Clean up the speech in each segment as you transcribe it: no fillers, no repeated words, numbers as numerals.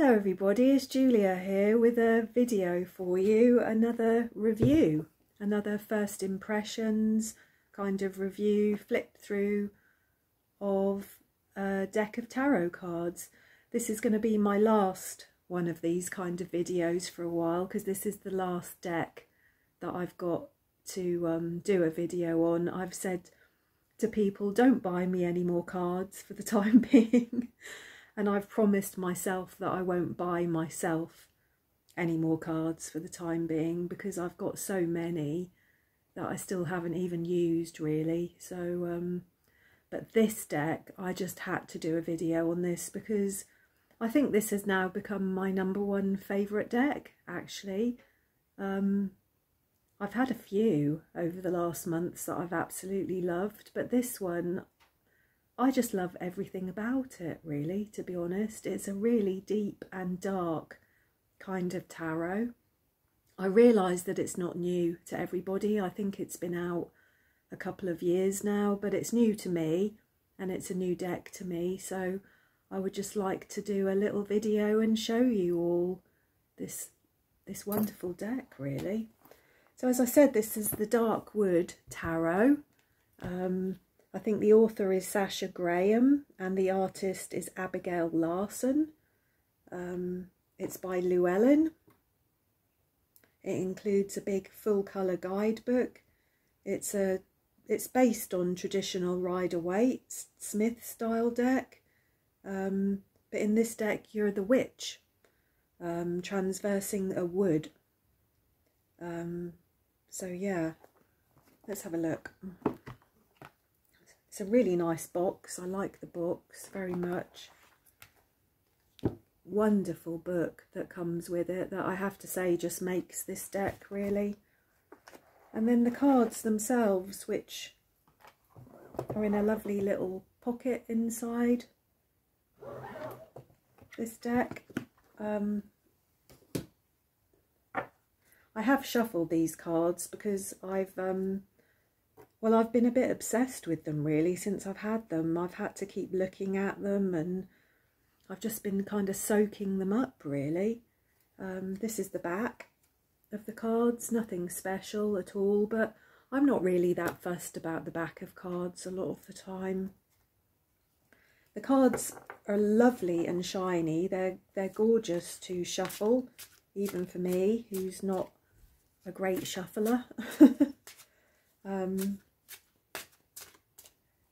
Hello everybody, it's Julia here with a video for you, another review, another first impressions kind of review, flip through of a deck of tarot cards. This is going to be my last one of these kind of videos for a while because this is the last deck that I've got to do a video on. I've said to people, don't buy me any more cards for the time being. And I've promised myself that I won't buy myself any more cards for the time being because I've got so many that I still haven't even used really. So, but this deck, I just had to do a video on this because I think this has now become my #1 favourite deck, actually. I've had a few over the last months that I've absolutely loved, but this one, I just love everything about it, really, to be honest. It's a really deep and dark kind of tarot. I realise that it's not new to everybody. I think it's been out a couple of years now, but it's new to me and it's a new deck to me. So I would just like to do a little video and show you all this wonderful deck, really. So as I said, this is the Dark Wood Tarot. I think the author is Sasha Graham and the artist is Abigail Larson. It's by Llewellyn. It includes a big full colour guidebook. It's based on traditional Rider-Waite Smith style deck. But in this deck you're the witch, transversing a wood. So yeah, let's have a look. It's a really nice box. I like the box very much. Wonderful book that comes with it that I have to say just makes this deck, really. And then the cards themselves, which are in a lovely little pocket inside this deck. I have shuffled these cards because I've been a bit obsessed with them really since I've had them. I've had to keep looking at them and I've just been kind of soaking them up really. This is the back of the cards, nothing special at all, but I'm not really that fussed about the back of cards a lot of the time. The cards are lovely and shiny. They're gorgeous to shuffle, even for me, who's not a great shuffler.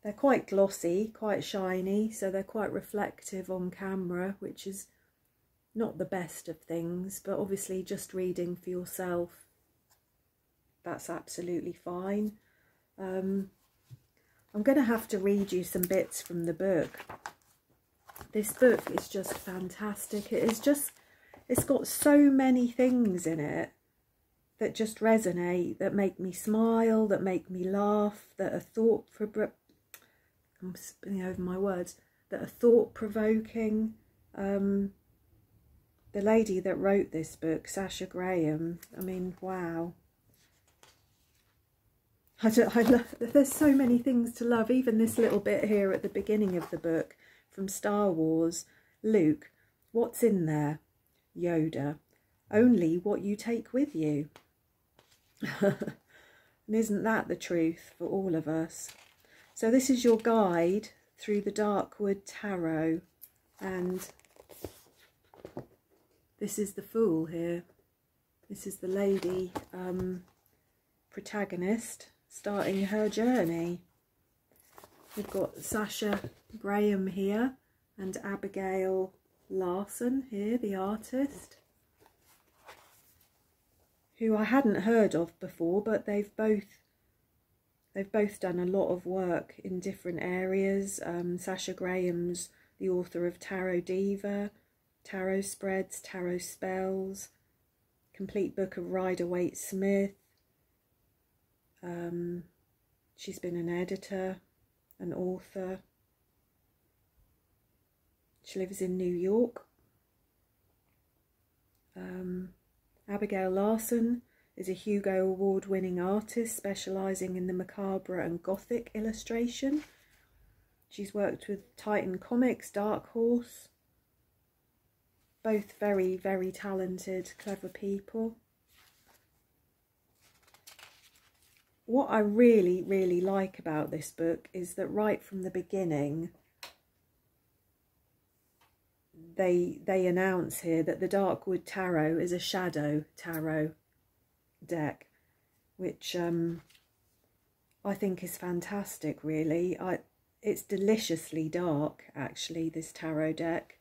They're quite glossy, quite shiny, so they're quite reflective on camera, which is not the best of things, but obviously just reading for yourself, that's absolutely fine. I'm going to have to read you some bits from the book. This book is just fantastic. It's got so many things in it that just resonate, that make me smile, that make me laugh, that are I'm spinning over my words, that are thought-provoking. The lady that wrote this book, Sasha Graham, I mean, wow. There's so many things to love. Even this little bit here at the beginning of the book from Star Wars. Luke, what's in there? Yoda, only what you take with you. And isn't that the truth for all of us? So this is your guide through the Dark Wood Tarot, and this is the Fool here. This is the lady protagonist starting her journey. We've got Sasha Graham here and Abigail Larson here, the artist, who I hadn't heard of before, but they've both done a lot of work in different areas. Sasha Graham's the author of Tarot Diva, Tarot Spreads, Tarot Spells, Complete Book of Rider-Waite Smith. She's been an editor, an author. She lives in New York. Abigail Larson is a Hugo Award-winning artist specialising in the macabre and gothic illustration. She's worked with Titan Comics, Dark Horse, Both very, very talented, clever people. What I really, really like about this book is that right from the beginning, they announce here that the Darkwood Tarot is a shadow tarot deck, which I think is fantastic, really. It's deliciously dark, actually, this tarot deck.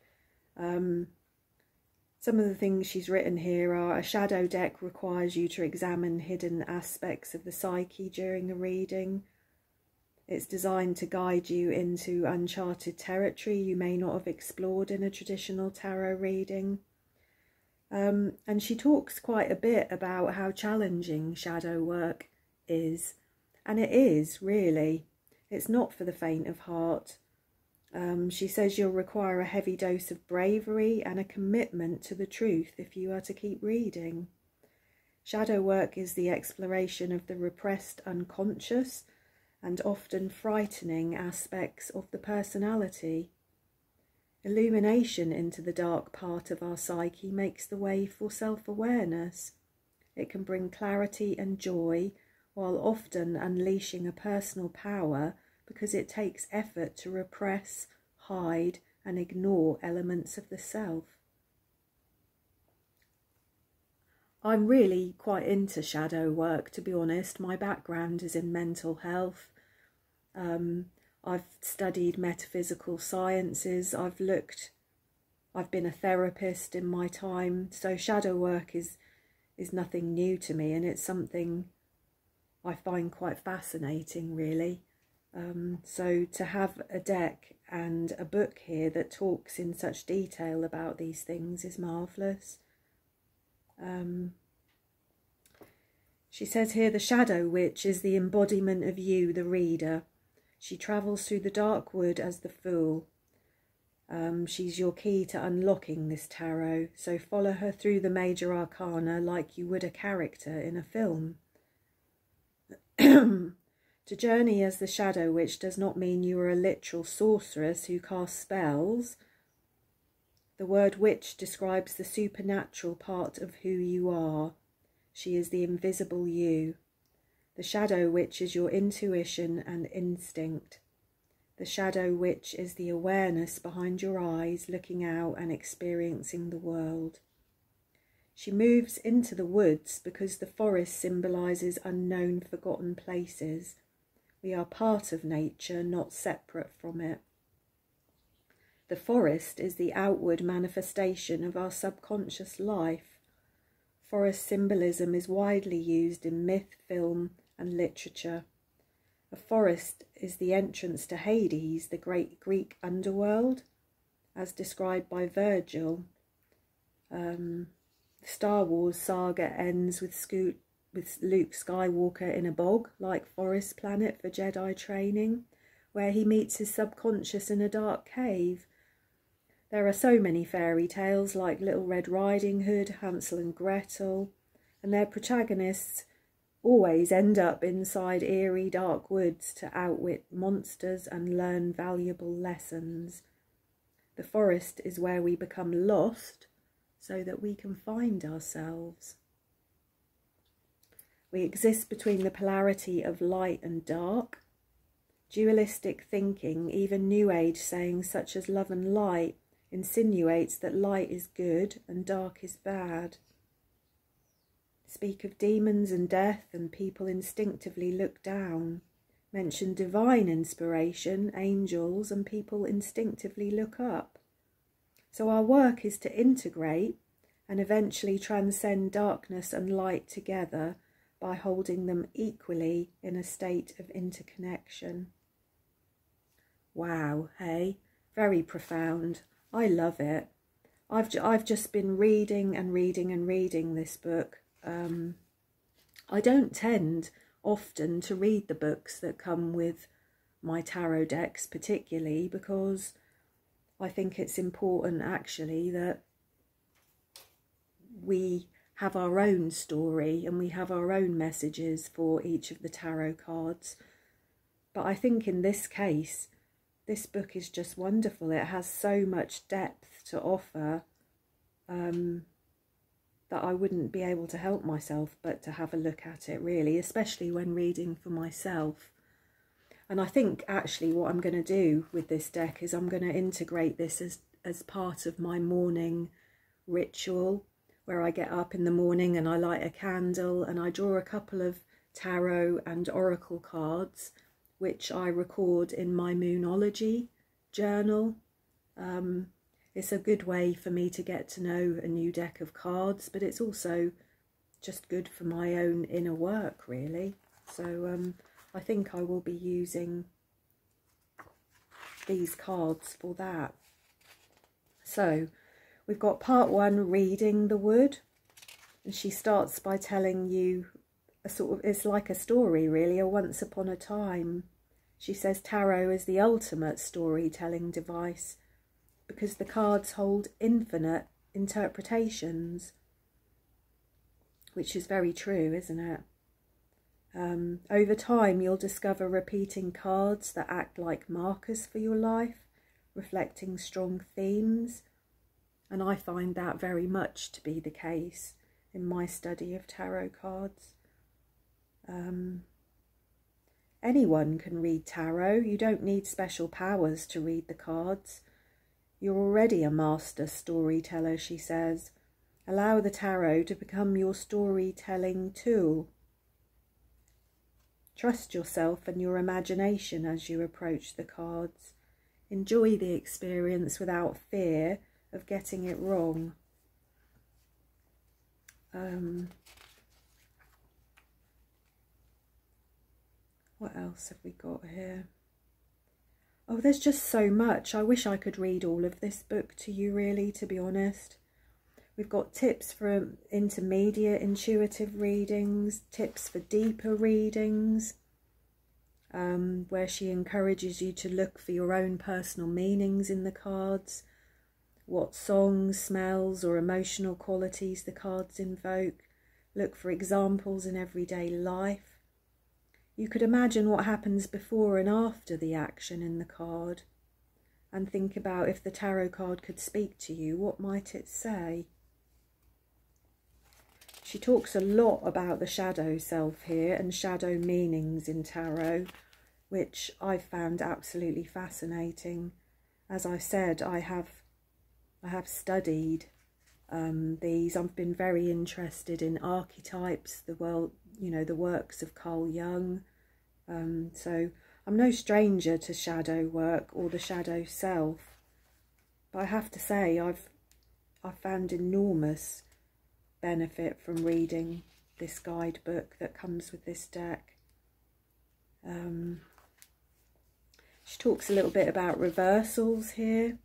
Some of the things she's written here are: a shadow deck requires you to examine hidden aspects of the psyche during a reading. It's designed to guide you into uncharted territory you may not have explored in a traditional tarot reading. And she talks quite a bit about how challenging shadow work is. And it is, really. It's not for the faint of heart. She says you'll require a heavy dose of bravery and a commitment to the truth if you are to keep reading. Shadow work is the exploration of the repressed unconscious and often frightening aspects of the personality. Illumination into the dark part of our psyche makes the way for self-awareness. It can bring clarity and joy, while often unleashing a personal power, because it takes effort to repress, hide, and ignore elements of the self. I'm really quite into shadow work, to be honest. My background is in mental health. I've studied metaphysical sciences. I've been a therapist in my time. So shadow work is nothing new to me, and it's something I find quite fascinating, really. So to have a deck and a book here that talks in such detail about these things is marvellous. She says here, the Shadow Witch is the embodiment of you, the reader. She travels through the dark wood as the Fool. She's your key to unlocking this tarot, so follow her through the major arcana like you would a character in a film. To journey as the Shadow Witch does not mean you are a literal sorceress who casts spells. The word witch describes the supernatural part of who you are. She is the invisible you. The Shadow Witch is your intuition and instinct. The Shadow Witch is the awareness behind your eyes, looking out and experiencing the world. She moves into the woods because the forest symbolises unknown, forgotten places. We are part of nature, not separate from it. The forest is the outward manifestation of our subconscious life. Forest symbolism is widely used in myth, film, and literature. A forest is the entrance to Hades, the great Greek underworld, as described by Virgil. The Star Wars saga ends with Luke Skywalker in a bog-like forest planet for Jedi training, where he meets his subconscious in a dark cave. There are so many fairy tales like Little Red Riding Hood, Hansel and Gretel, and their protagonists always end up inside eerie dark woods to outwit monsters and learn valuable lessons. The forest is where we become lost so that we can find ourselves. We exist between the polarity of light and dark. Dualistic thinking, even New Age sayings such as love and light, insinuates that light is good and dark is bad. Speak of demons and death, and people instinctively look down. Mention divine inspiration, angels, and people instinctively look up. So our work is to integrate and eventually transcend darkness and light together by holding them equally in a state of interconnection. Wow, hey? Very profound. I love it. I've just been reading and reading and reading this book. I don't tend often to read the books that come with my tarot decks, particularly because I think it's important actually that we have our own story and we have our own messages for each of the tarot cards. But I think in this case, this book is just wonderful. It has so much depth to offer. that I wouldn't be able to help myself but to have a look at it, really, especially when reading for myself. And I think actually what I'm going to do with this deck is I'm going to integrate this as part of my morning ritual, where I get up in the morning and I light a candle and I draw a couple of tarot and oracle cards, which I record in my Moonology journal. It's a good way for me to get to know a new deck of cards, but it's also just good for my own inner work, really. So I think I will be using these cards for that. So we've got part one, reading the wood, and she starts by telling you a sort of, it's like a story really, a once upon a time. She says tarot is the ultimate storytelling device because the cards hold infinite interpretations, which is very true, isn't it? Over time, you'll discover repeating cards that act like markers for your life, reflecting strong themes. And I find that very much to be the case in my study of tarot cards. Anyone can read tarot. You don't need special powers to read the cards. You're already a master storyteller, she says. Allow the tarot to become your storytelling tool. Trust yourself and your imagination as you approach the cards. Enjoy the experience without fear of getting it wrong. What else have we got here? Oh, there's just so much. I wish I could read all of this book to you, really, to be honest. We've got tips for intermediate intuitive readings, tips for deeper readings, where she encourages you to look for your own personal meanings in the cards, what songs, smells or emotional qualities the cards invoke. Look for examples in everyday life. You could imagine what happens before and after the action in the card and think about if the tarot card could speak to you, what might it say? She talks a lot about the shadow self here and shadow meanings in tarot, which I found absolutely fascinating. As I said, I have studied these. I've been very interested in archetypes, the works of Carl Jung. So I'm no stranger to shadow work or the shadow self, but I have to say I've found enormous benefit from reading this guidebook that comes with this deck. She talks a little bit about reversals here.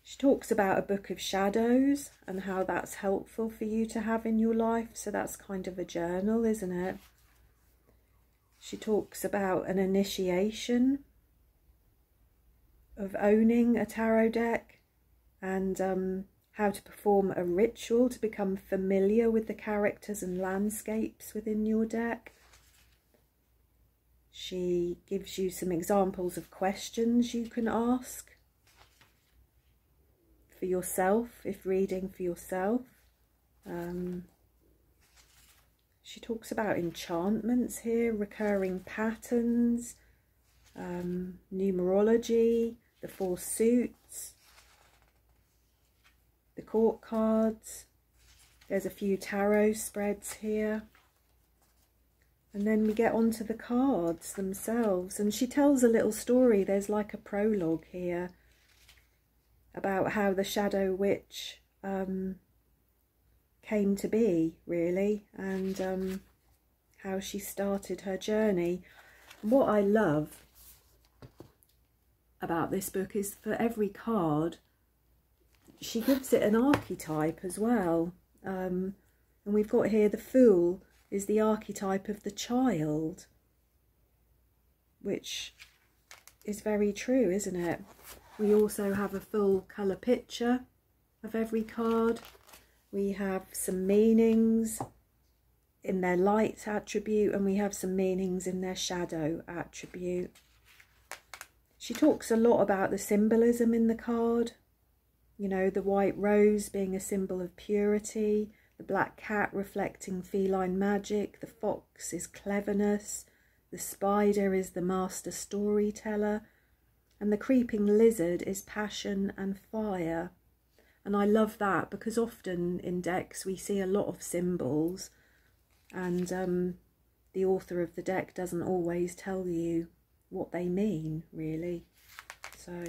She talks about a book of shadows and how that's helpful for you to have in your life. So that's kind of a journal, isn't it? She talks about an initiation of owning a tarot deck and how to perform a ritual to become familiar with the characters and landscapes within your deck. She gives you some examples of questions you can ask for yourself, if reading for yourself. She talks about enchantments here, recurring patterns, numerology, the 4 suits, the court cards. There's a few tarot spreads here. And then we get onto the cards themselves. And she tells a little story. There's like a prologue here about how the Shadow Witch came to be, really, and how she started her journey. What I love about this book is for every card she gives it an archetype as well, and we've got here the Fool is the archetype of the child, which is very true, isn't it? We also have a full colour picture of every card. We have some meanings in their light attribute and we have some meanings in their shadow attribute. She talks a lot about the symbolism in the card. You know, the white rose being a symbol of purity, the black cat reflecting feline magic, the fox is cleverness, the spider is the master storyteller, and the creeping lizard is passion and fire. And I love that, because often in decks we see a lot of symbols, and the author of the deck doesn't always tell you what they mean, really. So,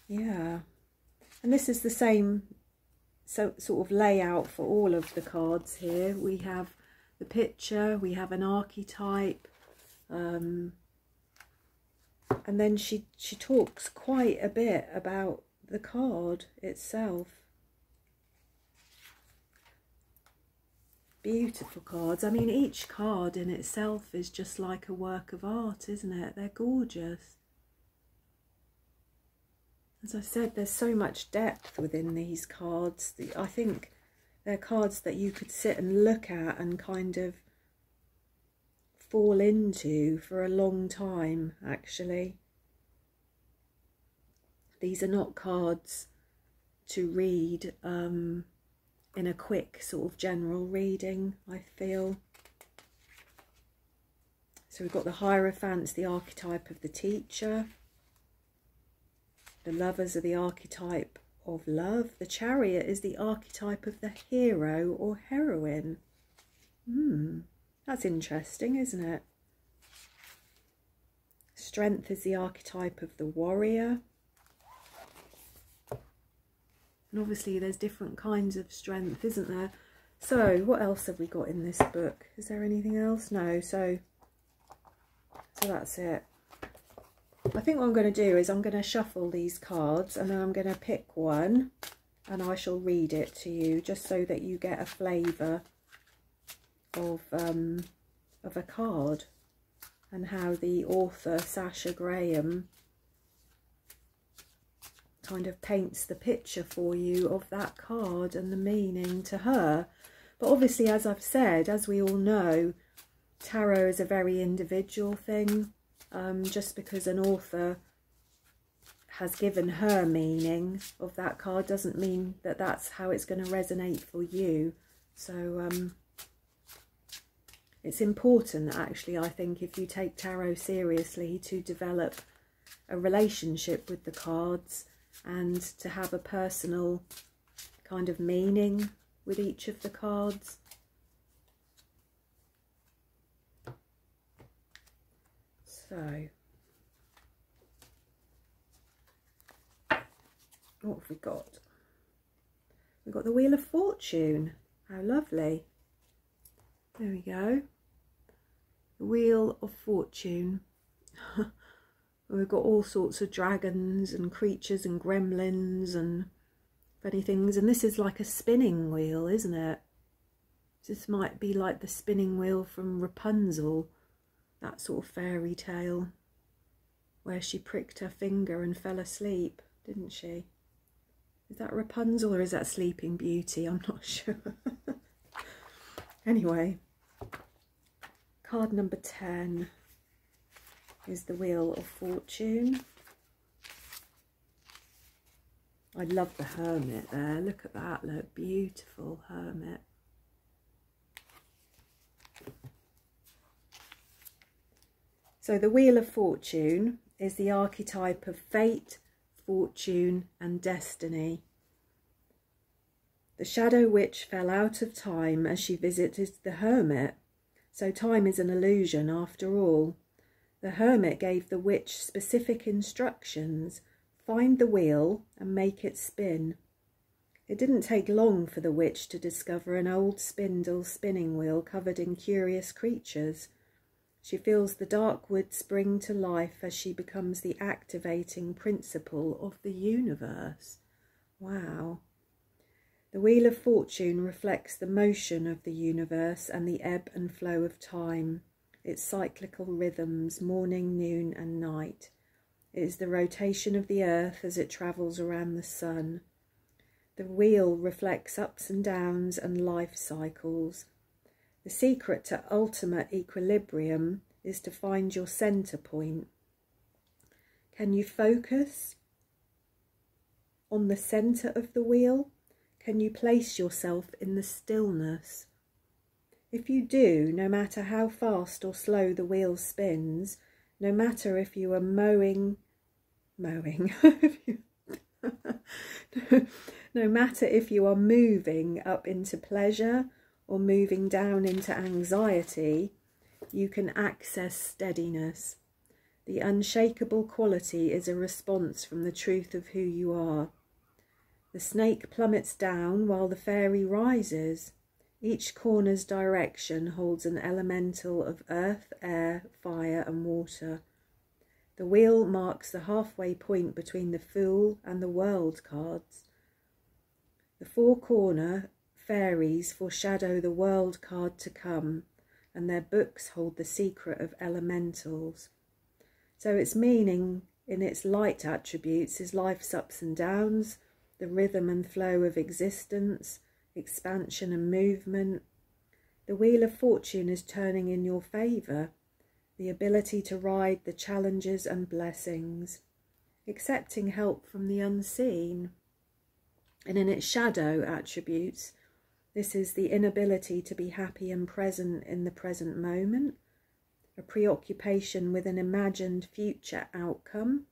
yeah. And this is the same sort of layout for all of the cards here. We have the picture, we have an archetype, and then she talks quite a bit about the card itself. Beautiful cards. I mean, each card in itself is just like a work of art, isn't it? They're gorgeous. As I said, there's so much depth within these cards. I think they're cards that you could sit and look at and kind of fall into for a long time, actually. These are not cards to read in a quick sort of general reading, I feel. So we've got the Hierophants, the archetype of the teacher. The Lovers are the archetype of love. The Chariot is the archetype of the hero or heroine. That's interesting, isn't it? Strength is the archetype of the warrior. And obviously there's different kinds of strength, isn't there? So what else have we got in this book? Is there anything else? No, so that's it. I think what I'm going to do is I'm going to shuffle these cards, and then I'm going to pick one and I shall read it to you, just so that you get a flavour of a card and how the author, Sasha Graham, kind of paints the picture for you of that card and the meaning to her. But obviously, as I've said, as we all know, tarot is a very individual thing. Just because an author has given her meaning of that card doesn't mean that that's how it's going to resonate for you. So it's important, actually, I think, if you take tarot seriously, to develop a relationship with the cards and to have a personal kind of meaning with each of the cards. So, what have we got? We've got the Wheel of Fortune. How lovely. There we go. The Wheel of Fortune. We've got all sorts of dragons and creatures and gremlins and funny things. And this is like a spinning wheel, isn't it? This might be like the spinning wheel from Rapunzel. That sort of fairy tale where she pricked her finger and fell asleep, didn't she? Is that Rapunzel or is that Sleeping Beauty? I'm not sure. Anyway, card number 10 is the Wheel of Fortune. I love the Hermit there. Look at that, look, beautiful Hermit. So the Wheel of Fortune is the archetype of fate, fortune and destiny. The shadow witch fell out of time as she visited the hermit, so time is an illusion after all. The hermit gave the witch specific instructions: find the wheel and make it spin. It didn't take long for the witch to discover an old spindle spinning wheel covered in curious creatures. She feels the dark wood spring to life as she becomes the activating principle of the universe. Wow. The Wheel of Fortune reflects the motion of the universe and the ebb and flow of time, its cyclical rhythms, morning, noon and night. It is the rotation of the earth as it travels around the sun. The wheel reflects ups and downs and life cycles. The secret to ultimate equilibrium is to find your centre point. Can you focus on the centre of the wheel? Can you place yourself in the stillness? If you do, no matter how fast or slow the wheel spins, no matter if you are mowing, no matter if you are moving up into pleasure or moving down into anxiety, you can access steadiness. The unshakable quality is a response from the truth of who you are. The snake plummets down while the fairy rises. Each corner's direction holds an elemental of earth, air, fire and water. The wheel marks the halfway point between the Fool and the World cards. The four-corner fairies foreshadow the World card to come, and their books hold the secret of elementals. So its meaning in its light attributes is life's ups and downs, the rhythm and flow of existence, expansion and movement. The Wheel of Fortune is turning in your favour, the ability to ride the challenges and blessings, accepting help from the unseen. And in its shadow attributes, this is the inability to be happy and present in the present moment, a preoccupation with an imagined future outcome,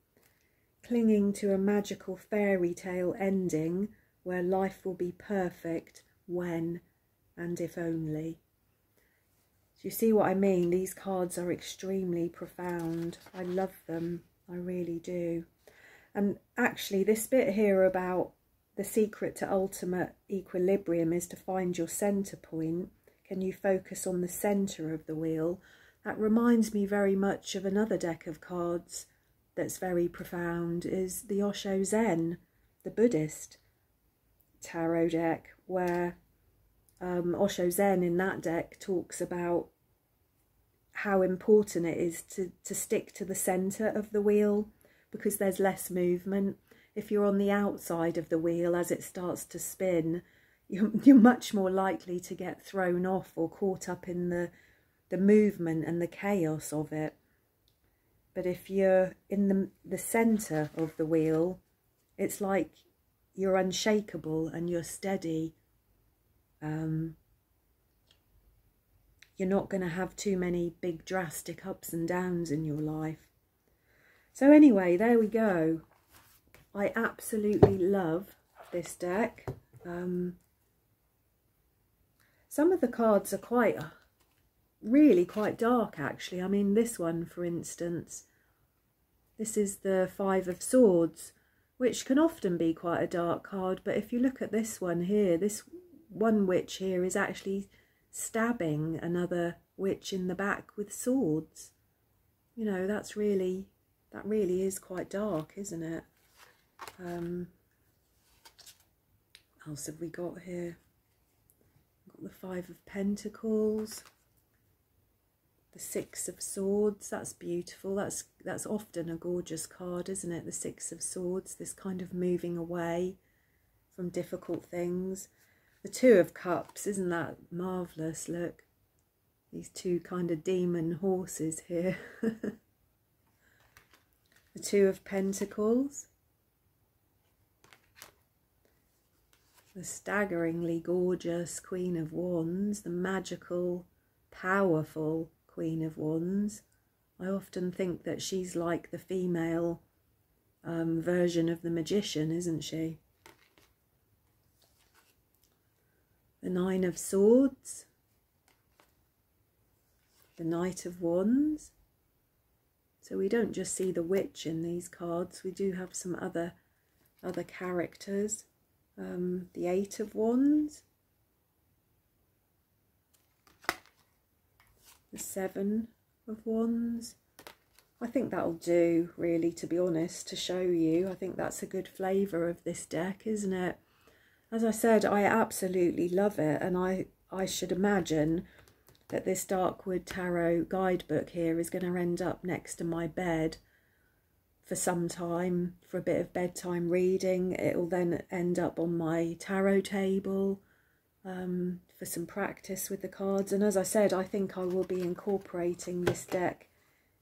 clinging to a magical fairy tale ending where life will be perfect when and if only. Do you see what I mean? These cards are extremely profound. I love them. I really do. And actually this bit here about the secret to ultimate equilibrium is to find your centre point. Can you focus on the centre of the wheel? That reminds me very much of another deck of cards that's very profound, is the Osho Zen, the Buddhist tarot deck, where Osho Zen in that deck talks about how important it is to stick to the centre of the wheel because there's less movement. If you're on the outside of the wheel as it starts to spin, you're much more likely to get thrown off or caught up in the movement and the chaos of it. But if you're in the centre of the wheel, it's like you're unshakable and you're steady. You're not going to have too many big drastic ups and downs in your life. So anyway, there we go. I absolutely love this deck. Some of the cards are really quite dark actually. I mean, this one for instance, this is the Five of Swords, which can often be quite a dark card, but if you look at this one here, this one witch here is actually stabbing another witch in the back with swords. You know, that really is quite dark, isn't it? What else have we got here? Got the Five of Pentacles, the Six of Swords. That's beautiful. That's often a gorgeous card, isn't it? The Six of Swords, this kind of moving away from difficult things. The Two of Cups, isn't that marvellous? Look, these two kind of demon horses here. The Two of Pentacles, the staggeringly gorgeous Queen of Wands, the magical, powerful Queen of Wands. I often think that she's like the female version of the magician, isn't she? The Nine of Swords, the Knight of Wands. So we don't just see the witch in these cards, we do have some other characters. The Eight of Wands, the Seven of Wands. I think that'll do, really, to be honest, to show you. I think that's a good flavour of this deck, isn't it? As I said, I absolutely love it, and I should imagine that this Darkwood Tarot guidebook here is going to end up next to my bed for some time, for a bit of bedtime reading. It will then end up on my tarot table for some practice with the cards. And as I said, I think I will be incorporating this deck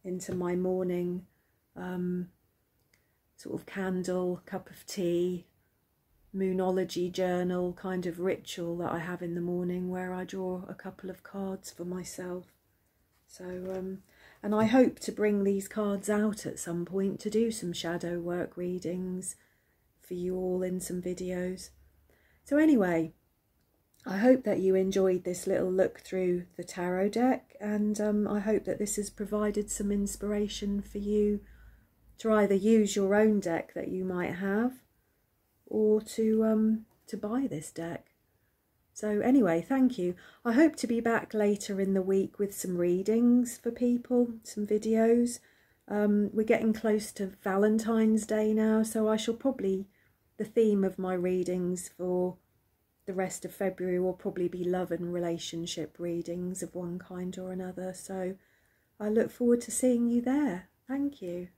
into my morning sort of candle, cup of tea, moonology journal kind of ritual that I have in the morning, where I draw a couple of cards for myself. So and I hope to bring these cards out at some point to do some shadow work readings for you all in some videos. So anyway, I hope that you enjoyed this little look through the tarot deck, and I hope that this has provided some inspiration for you to either use your own deck that you might have, or to buy this deck. So anyway, thank you. I hope to be back later in the week with some readings for people, some videos. We're getting close to Valentine's Day now, so I shall probably, the theme of my readings for the rest of February will probably be love and relationship readings of one kind or another. So I look forward to seeing you there. Thank you.